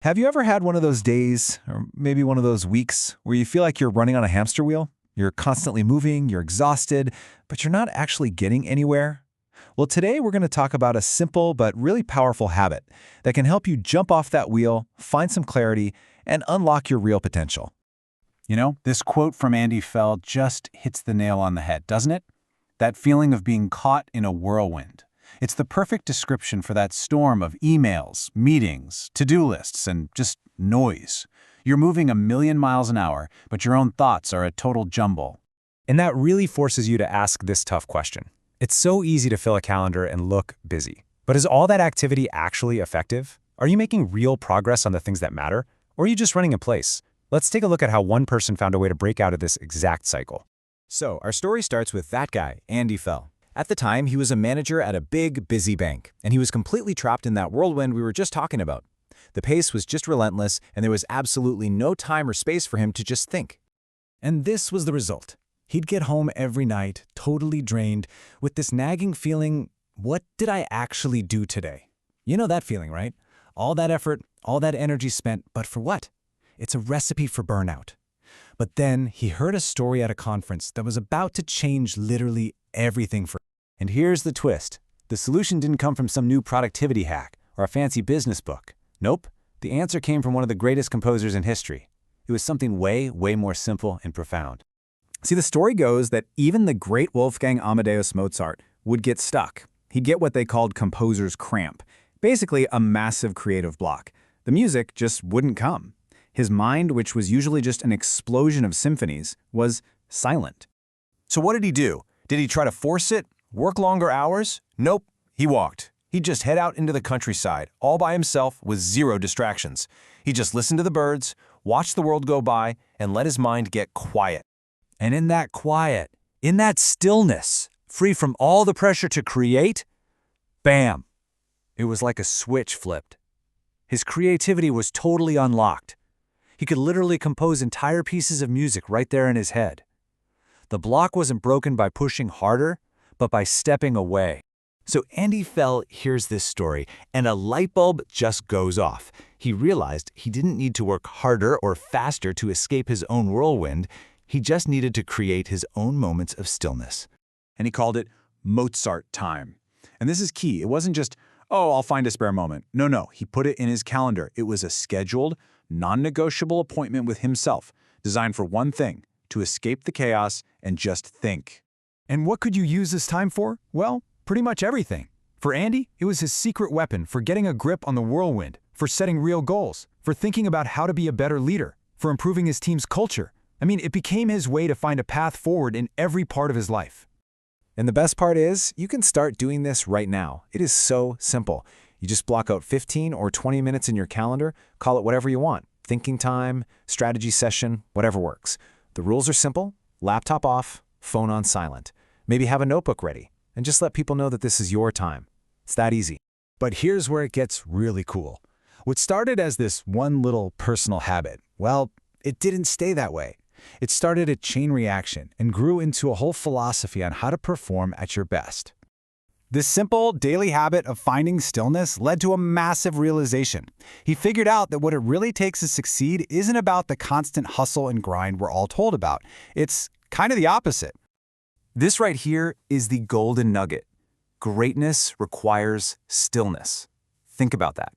Have you ever had one of those days, or maybe one of those weeks, where you feel like you're running on a hamster wheel? You're constantly moving, you're exhausted, but you're not actually getting anywhere? Well, today we're going to talk about a simple but really powerful habit that can help you jump off that wheel, find some clarity, and unlock your real potential. This quote from Andy Fell just hits the nail on the head, doesn't it? That feeling of being caught in a whirlwind. It's the perfect description for that storm of emails, meetings, to-do lists, and just noise. You're moving a million miles an hour, but your own thoughts are a total jumble. And that really forces you to ask this tough question. It's so easy to fill a calendar and look busy. But is all that activity actually effective? Are you making real progress on the things that matter? Or are you just running in place? Let's take a look at how one person found a way to break out of this exact cycle. So, our story starts with that guy, Andy Fell. At the time, he was a manager at a big, busy bank, and he was completely trapped in that whirlwind we were just talking about. The pace was just relentless, and there was absolutely no time or space for him to just think. And this was the result. He'd get home every night, totally drained, with this nagging feeling, what did I actually do today? You know that feeling, right? All that effort, all that energy spent, but for what? It's a recipe for burnout. But then he heard a story at a conference that was about to change literally everything for him. And here's the twist. The solution didn't come from some new productivity hack or a fancy business book. Nope. The answer came from one of the greatest composers in history. It was something way, way more simple and profound. See, the story goes that even the great Wolfgang Amadeus Mozart would get stuck. He'd get what they called composer's cramp, basically a massive creative block. The music just wouldn't come. His mind, which was usually just an explosion of symphonies, was silent. So what did he do? Did he try to force it? Work longer hours? Nope, he walked. He'd just head out into the countryside, all by himself with zero distractions. He just listened to the birds, watched the world go by, and let his mind get quiet. And in that quiet, in that stillness, free from all the pressure to create, bam! It was like a switch flipped. His creativity was totally unlocked. He could literally compose entire pieces of music right there in his head. The block wasn't broken by pushing harder, but by stepping away. So Andy Fell hears this story, and a light bulb just goes off. He realized he didn't need to work harder or faster to escape his own whirlwind. He just needed to create his own moments of stillness. And he called it Mozart time. And this is key. It wasn't just, oh, I'll find a spare moment. No, he put it in his calendar. It was a scheduled, non-negotiable appointment with himself, designed for one thing, to escape the chaos and just think. And what could you use this time for? Well, pretty much everything. For Andy, it was his secret weapon for getting a grip on the whirlwind, for setting real goals, for thinking about how to be a better leader, for improving his team's culture. It became his way to find a path forward in every part of his life. And the best part is, you can start doing this right now. It is so simple. You just block out 15 or 20 minutes in your calendar, call it whatever you want. Thinking time, strategy session, whatever works. The rules are simple: laptop off, phone on silent. Maybe have a notebook ready, and just let people know that this is your time. It's that easy. But here's where it gets really cool. What started as this one little personal habit, well, it didn't stay that way. It started a chain reaction and grew into a whole philosophy on how to perform at your best. This simple daily habit of finding stillness led to a massive realization. He figured out that what it really takes to succeed isn't about the constant hustle and grind we're all told about. It's kind of the opposite. This right here is the golden nugget. Greatness requires stillness. Think about that.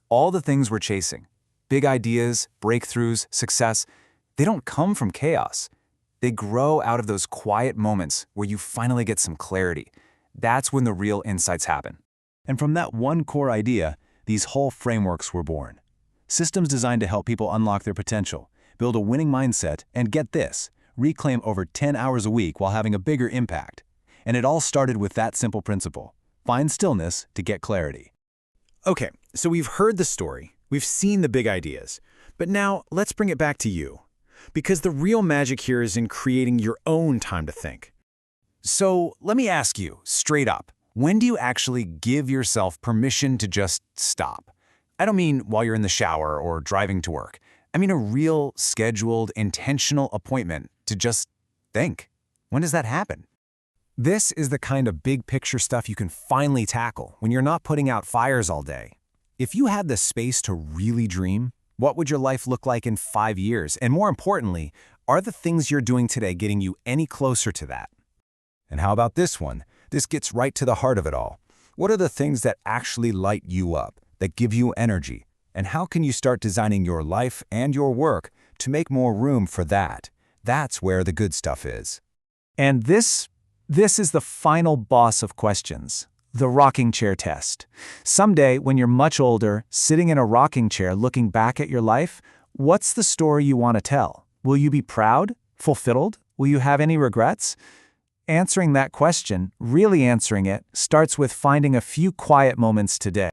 All the things we're chasing, big ideas, breakthroughs, success, they don't come from chaos. They grow out of those quiet moments where you finally get some clarity. That's when the real insights happen. And from that one core idea, these whole frameworks were born. Systems designed to help people unlock their potential, build a winning mindset, and get this, reclaim over 10 hours a week while having a bigger impact. And it all started with that simple principle: find stillness to get clarity. Okay, so we've heard the story, we've seen the big ideas, but now let's bring it back to you. Because the real magic here is in creating your own time to think. So let me ask you, straight up, when do you actually give yourself permission to just stop? I don't mean while you're in the shower or driving to work. I mean a real, scheduled, intentional appointment to just think. When does that happen? This is the kind of big picture stuff you can finally tackle when you're not putting out fires all day. If you had the space to really dream, what would your life look like in 5 years? And more importantly, are the things you're doing today getting you any closer to that? And how about this one? This gets right to the heart of it all. What are the things that actually light you up, that give you energy? And how can you start designing your life and your work to make more room for that? That's where the good stuff is. And this is the final boss of questions, the rocking chair test. Someday, when you're much older, sitting in a rocking chair looking back at your life, what's the story you want to tell? Will you be proud? Fulfilled? Will you have any regrets? Answering that question, really answering it, starts with finding a few quiet moments today.